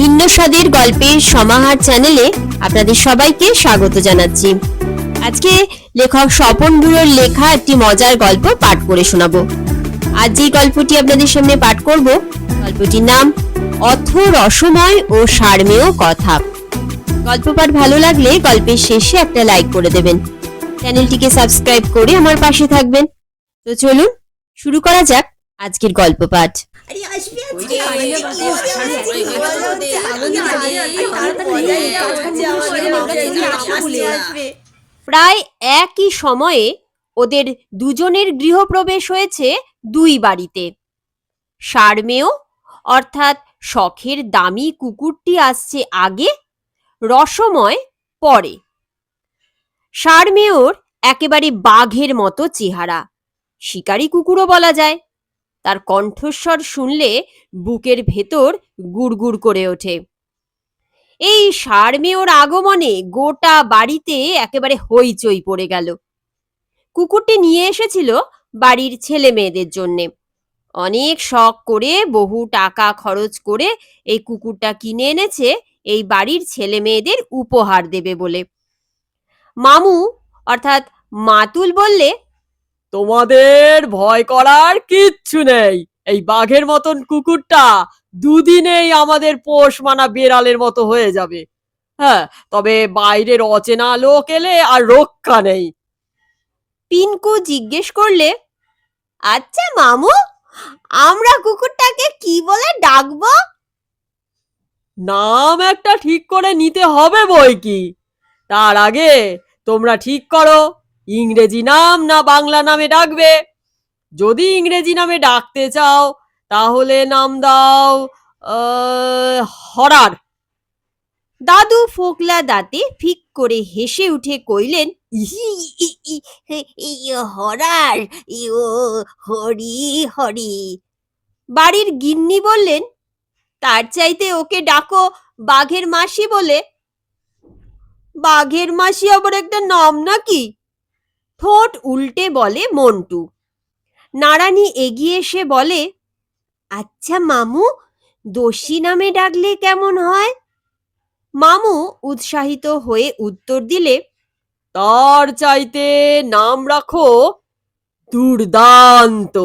ভিন্ন স্বাদের গল্পের সমাহার চ্যানেলে আপনাদের সবাইকে স্বাগত জানাচ্ছি। আজকে লেখক স্বপন বুড়োর লেখা একটি মজার গল্প পাঠ করে শোনাবো। আজ যে গল্পটি আপনাদের সামনে পাঠ করব, গল্পটির নাম অথ রসময় ও সারমেয় কথা। গল্প পাঠ ভালো লাগলে গল্পের শেষে একটা লাইক করে দেবেন, চ্যানেলটিকে সাবস্ক্রাইব করে আমার পাশে থাকবেন। তো চলুন শুরু করা যাক আজকের গল্প পাঠ। প্রায় একই সময়ে ওদের দুজনের গৃহপ্রবেশ হয়েছে দুই বাড়িতে। সারমেয় অর্থাৎ শখের দামি কুকুরটি আসছে আগে, রসময় পরে। সারমেয়র একেবারে বাঘের মতো চেহারা, শিকারী কুকুরও বলা যায়। তার কণ্ঠস্বর শুনলে বুকের ভেতর গুড়গুড় করে ওঠে। এই সারমেয়র আগমনে গোটা বাড়িতে একেবারে হইচই পড়ে গেল। কুকুরটি নিয়ে এসেছিল বাড়ির ছেলে মেয়েদের জন্যে। অনেক শখ করে, বহু টাকা খরচ করে এই কুকুরটা কিনে এনেছে এই বাড়ির ছেলে মেয়েদের উপহার দেবে বলে। মামু অর্থাৎ মাতুল বললে, তোমাদের ভয় করার কিচ্ছু নেই। এই বাঘের মতন কুকুরটা দুদিনেই আমাদের পোষ মানা বেড়ালের মতো হয়ে যাবে। হ্যাঁ, তবে বাইরের অচেনা লোক এলে আর রক্ষা নেই। পিনকু জিজ্ঞেস করলে, আচ্ছা মামু, আমরা কুকুরটাকে কি বলে ডাকবো? নাম একটা ঠিক করে নিতে হবে বই কি। তার আগে তোমরা ঠিক করো ইংরেজি নাম না বাংলা নামে ডাকবে। যদি ইংরেজি নামে ডাকতে চাও তাহলে নাম দাও হরার। দাদু ফোকলা দাঁতে ফিক করে হেসে উঠে কইলেন, হরার, হরি হরি। বাড়ির গিন্নি বললেন, তার চাইতে ওকে ডাকো বাঘের মাসি বলে। বাঘের মাসি আবার একটা নাম নাকি? ঠোঁট উল্টে বলে মন্টু। নারানি এগিয়ে এসে বলে, আচ্ছা মামু, দোষী নামে ডাকলে কেমন হয়? মামু উৎসাহিত হয়ে উত্তর দিলে, তার চাইতে নাম রাখো দুর্দান্ত।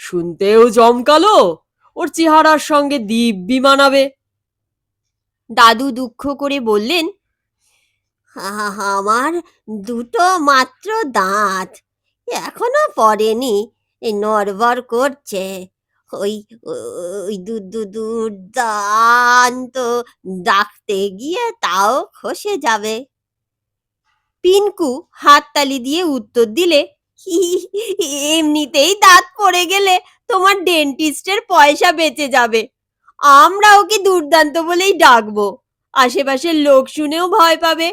শুনতেও জমকালো, ওর চেহারার সঙ্গে দিব্যি মানাবে। দাদু দুঃখ করে বললেন, আমার দুটো মাত্র দাঁত, এখনো পড়েনি, নড়বড় করছে। ওই ওই দুর্দান্ত ডাকতে গিয়ে তাও খসে যাবে। পিনকু হাততালি দিয়ে উত্তর দিলে, এমনিতেই দাঁত পড়ে গেলে তোমার ডেন্টিস্টের পয়সা বেঁচে যাবে। আমরা ওকে দুর্দান্ত বলেই ডাকবো, আশেপাশের লোক শুনেও ভয় পাবে।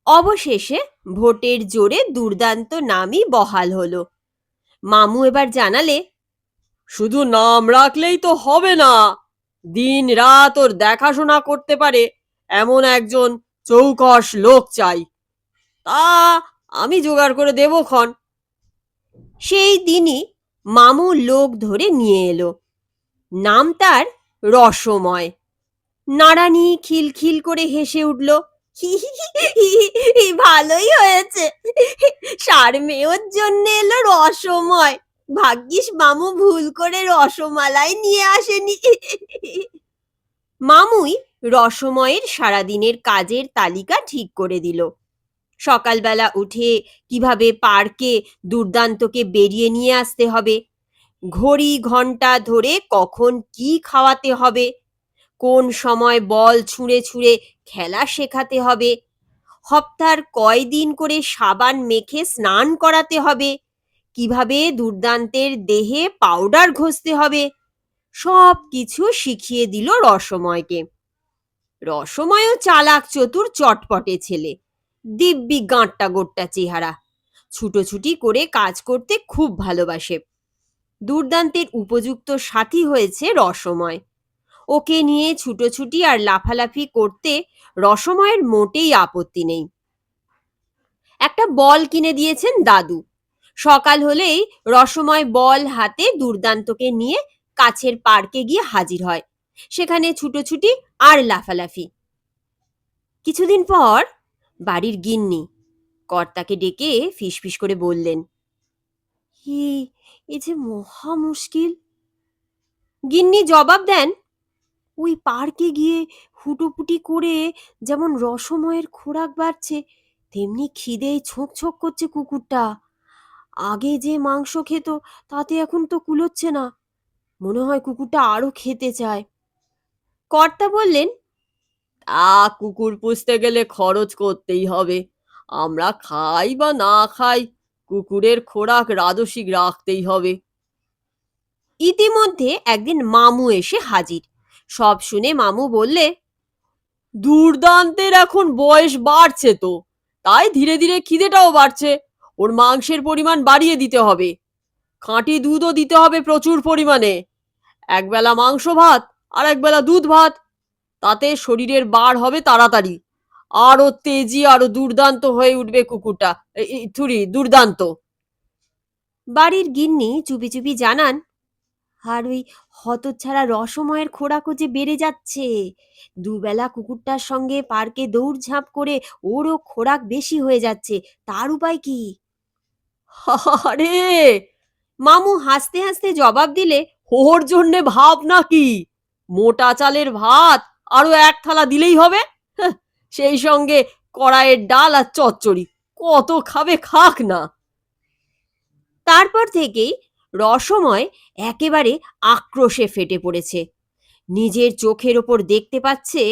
অবশেষে ভোটের জোরে দুর্দান্ত নামই বহাল হলো। মামু এবার জানালে, শুধু নাম রাখলেই তো হবে না, দিন রাত ওর দেখাশোনা করতে পারে এমন একজন চৌকস লোক চাই। তা আমি জোগাড় করে দেবো ক্ষণ। সেই দিনই মামু লোক ধরে নিয়ে এলো। নাম তার রসময়। নারানি খিলখিল করে হেসে উঠল, ভালোই হয়েছে, সারমেয়র জন্য এলো রসময়। ভাগ্যিস মামু ভুল করে রসমালাই নিয়ে আসেনি। মামুই রসময়ের সারাদিনের কাজের তালিকা ঠিক করে দিল। সকালবেলা উঠে কিভাবে পার্কে দুর্দান্তকে বেরিয়ে নিয়ে আসতে হবে, ঘড়ি ঘন্টা ধরে কখন কি খাওয়াতে হবে, কোন সময় বল ছুঁড়ে ছুঁড়ে খেলা শেখাতে হবে, হপ্তার কয়দিন করে সাবান মেখে স্নান করাতে হবে, কিভাবে দুর্দান্তের দেহে পাউডার ঘষতে হবে, সব কিছু শিখিয়ে দিল রসময়কে। রসময়ও চালাক চতুর চটপটে ছেলে, দিব্যি গাঁটটা গোট্টা চেহারা, ছুটোছুটি করে কাজ করতে খুব ভালোবাসে। দুর্দান্তের উপযুক্ত সাথী হয়েছে রসময়। ওকে নিয়ে ছুটোছুটি আর লাফালাফি করতে রসময়ের মোটেই আপত্তি নেই। একটা বল কিনে দিয়েছেন দাদু। সকাল হলেই রসময় বল হাতে দুর্দান্তকে নিয়ে কাছের পার্কে গিয়ে হাজির হয় সেখানে ছুটোছুটি আর লাফালাফি। কিছুদিন পর বাড়ির গিন্নি কর্তাকে ডেকে ফিসফিস করে বললেন, এই এ যে মহা মুশকিল। গিন্নি জবাব দেন, ওই পার্কে গিয়ে হুটোপুটি করে যেমন রসময়ের খোরাক বাড়ছে, তেমনি খিদেয় ছোঁক ছোঁক করছে কুকুরটা। আগে যে মাংস খেত তাতে এখন তো কুলোচ্ছে না, মনে হয় কুকুরটা আরো খেতে চায়। কর্তা বললেন, কুকুর পুষতে গেলে খরচ করতেই হবে। আমরা খাই বা না খাই, কুকুরের খোরাক রাজসিক রাখতেই হবে। ইতিমধ্যে একদিন মামু এসে হাজির। সব শুনে মামু বললে, দুর্দান্তের এখন বয়স বাড়ছে তো, তাই ধীরে ধীরে খিদেটাও বাড়ছে। ওর মাংসের পরিমাণ বাড়িয়ে দিতে হবে, খাঁটি দুধও দিতে হবে প্রচুর পরিমাণে। একবেলা মাংস ভাত আর একবেলা দুধ ভাত, তাতে শরীরের বার হবে তাড়াতাড়ি। আরো তেজি, আরো দুর্দান্ত হয়ে উঠবে কুকুরটা। দুর্দান্ত। বাড়ির গিন্নি চুপি চুপি জানান, আর ওই হতচ্ছাড়া রসময়ের খোরাকও যে বেড়ে যাচ্ছে। দুবেলা কুকুরটার সঙ্গে পার্কে দৌড়ঝাঁপ করে ওরও খোরাক বেশি হয়ে যাচ্ছে, তার উপায় কি? আরে, মামু হাসতে হাসতে জবাব দিলে, ওর জন্যে ভাব নাকি? মোটা চালের ভাত আরো এক থালা দিলেই হবে। হ্যাঁ, সেই সঙ্গে কড়াইয়ের ডাল আর চচ্চড়ি, কত খাবে খাক না। তারপর থেকেই রসময় একেবারে আক্রোশে ফেটে পড়েছে। নিজের চোখের ওপর দেখতে পাচ্ছে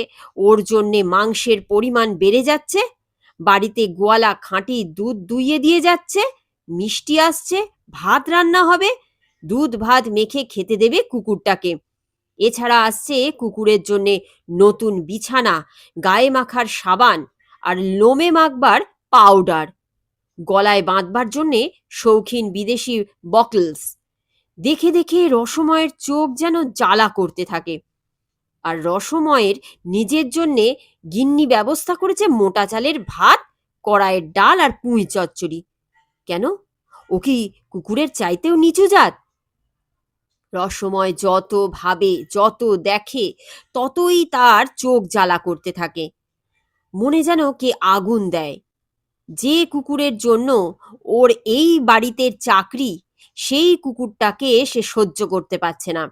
ওর জন্যে মাংসের পরিমাণ বেড়ে যাচ্ছে, বাড়িতে গোয়ালা খাঁটি দুধ দুইয়ে দিয়ে যাচ্ছে, মিষ্টি আসছে, ভাত রান্না হবে, দুধ ভাত মেখে খেতে দেবে কুকুরটাকে। এছাড়া আসছে কুকুরের জন্যে নতুন বিছানা, গায়ে মাখার সাবান আর লোমে মাখবার পাউডার, গলায় বাঁধবার জন্যে শৌখিন বিদেশি বকলস। দেখে দেখে রসময়ের চোখ যেন জ্বালা করতে থাকে। আর রসময়ের নিজের জন্যে গিন্নি ব্যবস্থা করেছে মোটা চালের ভাত, কড়াইয়ের ডাল আর পুঁই চচ্চড়ি। কেন, ও কি কুকুরের চাইতেও নিচু জাত? রসময় যত ভাবে, যত দেখে, ততই তার চোখ জ্বালা করতে থাকে। মনে যেন কে আগুন দেয়। যে কুকুরের জন্য ওর এই বাড়িতে চাকরি, সেই কুকুরটাকে সে সহ্য করতে পারছে না।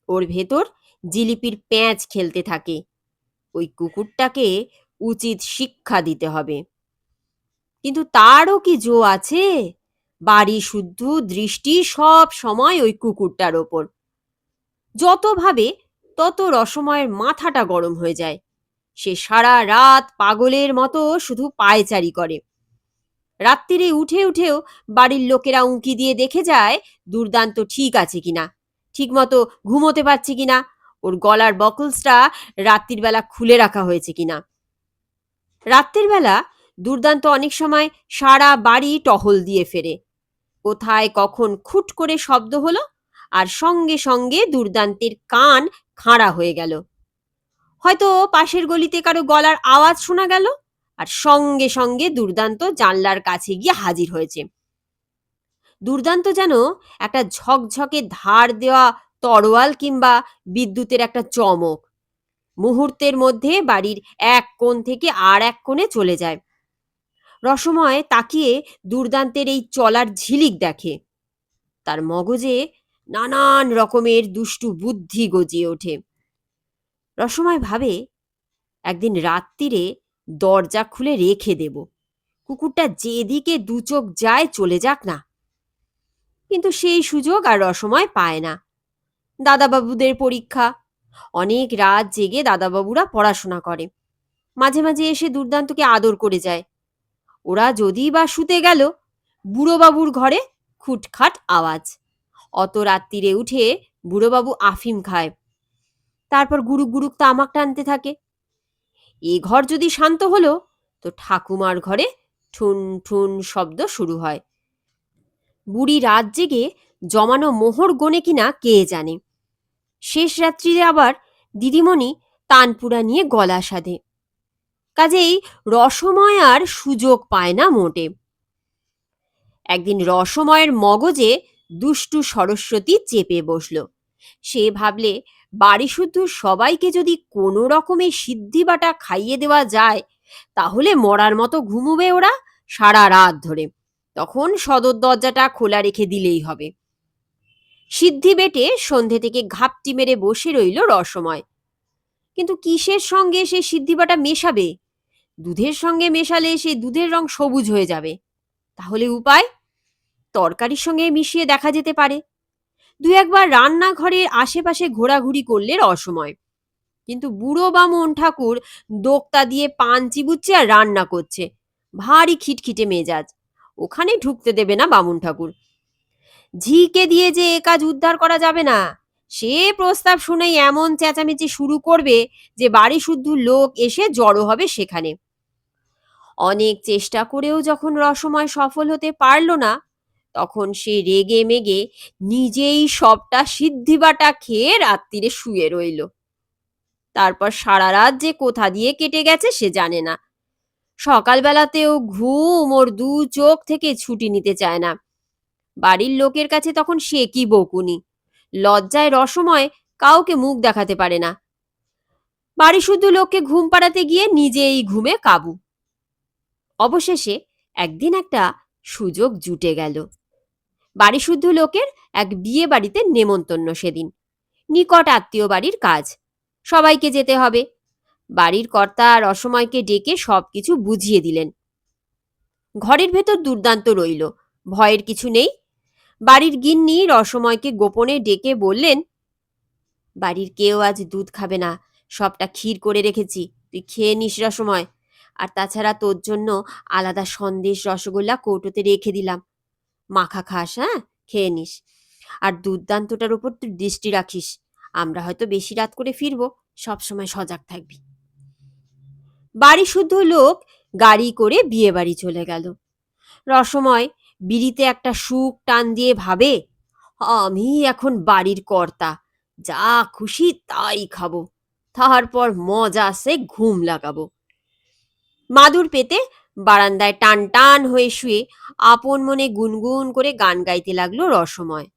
ওর ভেতর জিলিপির প্যাঁচ খেলতে থাকে। ওই কুকুরটাকে উচিত শিক্ষা দিতে হবে। কিন্তু তারও কি জো আছে? বাড়ি শুদ্ধ দৃষ্টি সব সময় ওই কুকুরটার ওপর। যত ভাবে তত রসময়ের মাথাটা গরম হয়ে যায়। সে সারা রাত পাগলের মতো শুধু পায়চারি করে। রাত্রিরে উঠে উঠেও বাড়ির লোকেরা উঁকি দিয়ে দেখে যায় দুর্দান্ত ঠিক আছে কিনা, ঠিক মতো ঘুমোতে পারছে কিনা, ওর গলার বকলসটা রাত্রির বেলা খুলে রাখা হয়েছে কিনা। রাত্রির বেলা দুর্দান্ত অনেক সময় সারা বাড়ি টহল দিয়ে ফেরে। কোথায় কখন খুট করে শব্দ হলো, আর সঙ্গে সঙ্গে দুর্দান্তের কান খাঁড়া হয়ে গেল। হয়তো পাশের গলিতে কারো গলার আওয়াজ শোনা গেল, আর সঙ্গে সঙ্গে দুর্দান্ত জানলার কাছে গিয়ে হাজির হয়েছে। দুর্দান্ত যেন একটা ঝকঝকে ধার দেওয়া তরোয়াল কিংবা বিদ্যুতের একটা চমক। মুহূর্তের মধ্যে বাড়ির এক কোণ থেকে আর এক কোণে চলে যায়। রসময় তাকিয়ে দুর্দান্তের এই চলার ঝিলিক দেখে। তার মগজে নানান রকমের দুষ্টু বুদ্ধি গজিয়ে ওঠে। রসময় ভাবে, একদিন রাত্রিরে দরজা খুলে রেখে দেব, কুকুরটা যেদিকে দুচোখ যায় চলে যাক না। কিন্তু সেই সুযোগ আর রসময় পায় না। দাদাবাবুদের পরীক্ষা, অনেক রাত জেগে দাদাবাবুরা পড়াশোনা করে। মাঝে মাঝে এসে দুর্দান্তকে আদর করে যায়। ওরা যদি বা শুতে গেল, বুড়োবাবুর ঘরে খুটখাট আওয়াজ। অত রাত্রিরে উঠে বুড়োবাবু আফিম খায়, তারপর গুরুক গুরুক তামাক টানতে থাকে। এ ঘর যদি শান্ত হলো, তো ঠাকুমার ঘরে ঠুন ঠুন শব্দ শুরু হয়। বুড়ি রাত জেগে জমানো মোহর গোনে কিনা কে জানে। শেষ রাত্রিরে আবার দিদিমণি তানপুরা নিয়ে গলা সাধে। কাজেই রসময় আর সুযোগ পায় না মোটে। একদিন রসময়ের মগজে দুষ্টু সরস্বতী চেপে বসল। সে ভাবলে বাড়ি শুদ্ধ সবাইকে যদি কোনো রকমে সিদ্ধি বাটা খাইয়ে দেওয়া যায়, তাহলে মরার মতো ঘুমোবে ওরা সারা রাত ধরে। তখন সদর দরজাটা খোলা রেখে দিলেই হবে। সিদ্ধি বেটে সন্ধে থেকে ঘাপটি মেরে বসে রইল রসময়। কিন্তু কিসের সঙ্গে সে সিদ্ধি বাটা মেশাবে? দুধের সঙ্গে মেশালে সে দুধের রং সবুজ হয়ে যাবে। তাহলে উপায়? তরকারির সঙ্গে মিশিয়ে দেখা যেতে পারে। দু একবার রান্নাঘরের আশেপাশে ঘোরাঘুরি করলে রসময়। কিন্তু বুড়ো বামুন ঠাকুর দোক্তা দিয়ে পান চিবুচ্ছে আর রান্না করছে, ভারী খিটখিটে মেজাজ। ওখানে ঢুকতে দেবে না বামুন ঠাকুর। ঝিকে দিয়ে যে এ কাজ উদ্ধার করা যাবে না, সে প্রস্তাব শুনেই এমন চেঁচামেচি শুরু করবে যে বাড়ি শুদ্ধ লোক এসে জড়ো হবে সেখানে। অনেক চেষ্টা করেও যখন রসময় সফল হতে পারল না, তখন সে রেগে মেগে নিজেই সবটা সিদ্ধিবাটা খেয়ে রাত্রিরে শুয়ে রইল। তারপর সারা রাত যে কোথা দিয়ে কেটে গেছে সে জানে না। সকালবেলাতেও ঘুম ওর দু চোখ থেকে ছুটি নিতে চায় না। বাড়ির লোকের কাছে তখন সে কি বকুনি। লজ্জায় রসময় কাউকে মুখ দেখাতে পারে না। বাড়ি শুদ্ধ লোককে ঘুম পাড়াতে গিয়ে নিজেই ঘুমে কাবু। অবশেষে একদিন একটা সুযোগ জুটে গেল। বাড়ি শুদ্ধ লোকের এক বিয়ে বাড়িতে নেমন্তন্ন সেদিন। নিকট আত্মীয় বাড়ির কাজ, সবাইকে যেতে হবে। বাড়ির কর্তা রসময়কে ডেকে সবকিছু বুঝিয়ে দিলেন। ঘরের ভেতর দুর্দান্ত রইল, ভয়ের কিছু নেই। বাড়ির গিন্নি রসময়কে গোপনে ডেকে বললেন, বাড়ির কেউ আজ দুধ খাবে না, সবটা ক্ষীর করে রেখেছি, তুই খেয়ে নিস রসময়। আর তাছাড়া তোর জন্য আলাদা সন্দেশ রসগোল্লা কৌটোতে রেখে দিলাম, মাখা খাস, হ্যাঁ, খেয়ে নিস। আর দুর্দান্তটার উপর তুই দৃষ্টি রাখিস, আমরা হয়তো বেশি রাত করে ফিরবো, সবসময় সজাগ থাকবি। বাড়ি শুদ্ধ লোক গাড়ি করে বিয়ে বাড়ি চলে গেল। রসময় বিড়িতে একটা সুখ টান দিয়ে ভাবে, আমি এখন বাড়ির কর্তা, যা খুশি তাই খাবো, তারপর মজাসে ঘুম লাগাবো। মাদুর পেতে বারান্দায় টান টান হয়ে শুয়ে আপন মনে গুনগুন করে গান গাইতে লাগলো রসময়।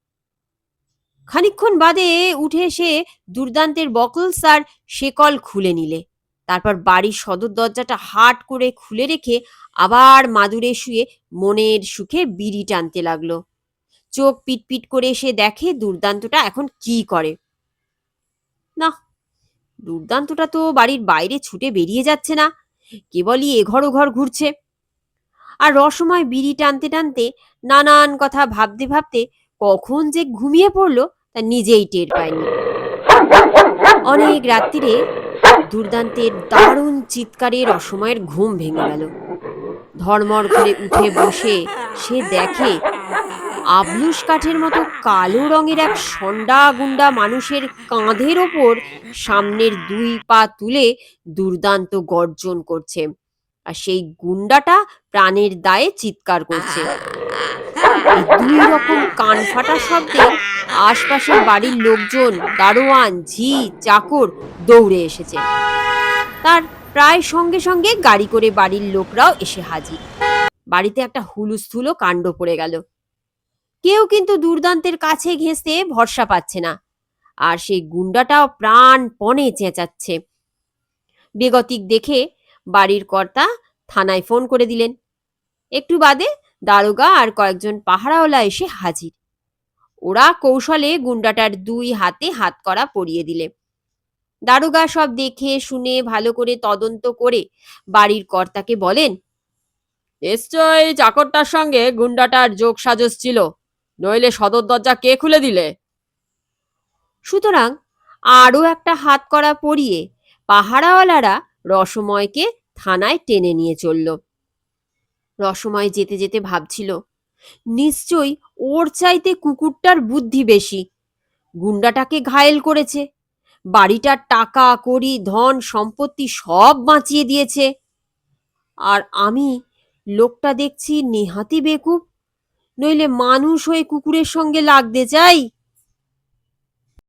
খানিকক্ষণ বাদে উঠে এসে দুর্দান্তের বকলস আর শেকল খুলে নিলে। তারপর বাড়ির সদর দরজাটা হাট করে খুলে রেখে আবার মাদুরে শুয়ে মনের সুখে বিড়ি টানতে লাগলো। চোখ পিটপিট করে এসে দেখে দুর্দান্তটা এখন কি করে। না, দুর্দান্তটা তো বাড়ির বাইরে ছুটে বেরিয়ে যাচ্ছে না, কেবলই এঘর ওঘর ঘুরছে। আর রসময় বিড়ি টানতে টানতে নানান কথা ভাবতে ভাবতে কখন যে ঘুমিয়ে পড়লো তা নিজেই টের পায়নি। অনেক রাত্রিরে দুর্দান্তের দারুণ চিৎকারে রসময়ের ঘুম ভেঙে গেল। ধর্মর করে উঠে বসে সে দেখে আবলুস কাঠের মতো কালো রঙের এক সন্ডা গুন্ডা মানুষের কাঁধের ওপর সামনের দুই পা তুলে দুর্দান্ত গর্জন করছে। আর সেই গুন্ডাটা প্রাণের দায়ে চিৎকার করছে। এই দুই রকম কান ফাটা শব্দে আশপাশের বাড়ির লোকজন, দারোয়ান, ঝি, চাকর দৌড়ে এসেছে। তার প্রায় সঙ্গে সঙ্গে গাড়ি করে বাড়ির লোকরাও এসে হাজির। বাড়িতে একটা হুলুস্থুলো কাণ্ড পড়ে গেল। কেউ কিন্তু দুর্দান্তের কাছে ঘেঁষতে ভরসা পাচ্ছে না, আর সেই গুন্ডাটাও প্রাণপণে চেঁচাচ্ছে। বেগতিক দেখে বাড়ির কর্তা থানায় ফোন করে দিলেন। একটু বাদে দারোগা আর কয়েকজন পাহারাওয়ালা এসে হাজির। ওরা কৌশলে গুন্ডাটার দুই হাতে হাতকড়া পরিয়ে দিলে। দারোগা সব দেখে শুনে ভালো করে তদন্ত করে বাড়ির কর্তাকে বলেন, নিশ্চয়ই চাকরটার সঙ্গে গুন্ডাটার যোগ সাজস ছিল, নইলে সদর দরজা কে খুলে দিলে? সুতরাং আরও একটা হাতকড়া পরিয়ে পাহারাওয়ালারা রসময়কে থানায় টেনে নিয়ে চলল। রসময় যেতে যেতে ভাবছিল, নিশ্চয়ই ওর চাইতে কুকুরটার বুদ্ধি বেশি, গুন্ডাটাকে ঘায়েল করেছে, বাড়িটার টাকা কড়ি ধন সম্পত্তি সব বাঁচিয়ে দিয়েছে। আর আমি লোকটা দেখছি নেহাতি বেকুব, নইলে মানুষ হয়ে কুকুরের সঙ্গে লাগতে চাই।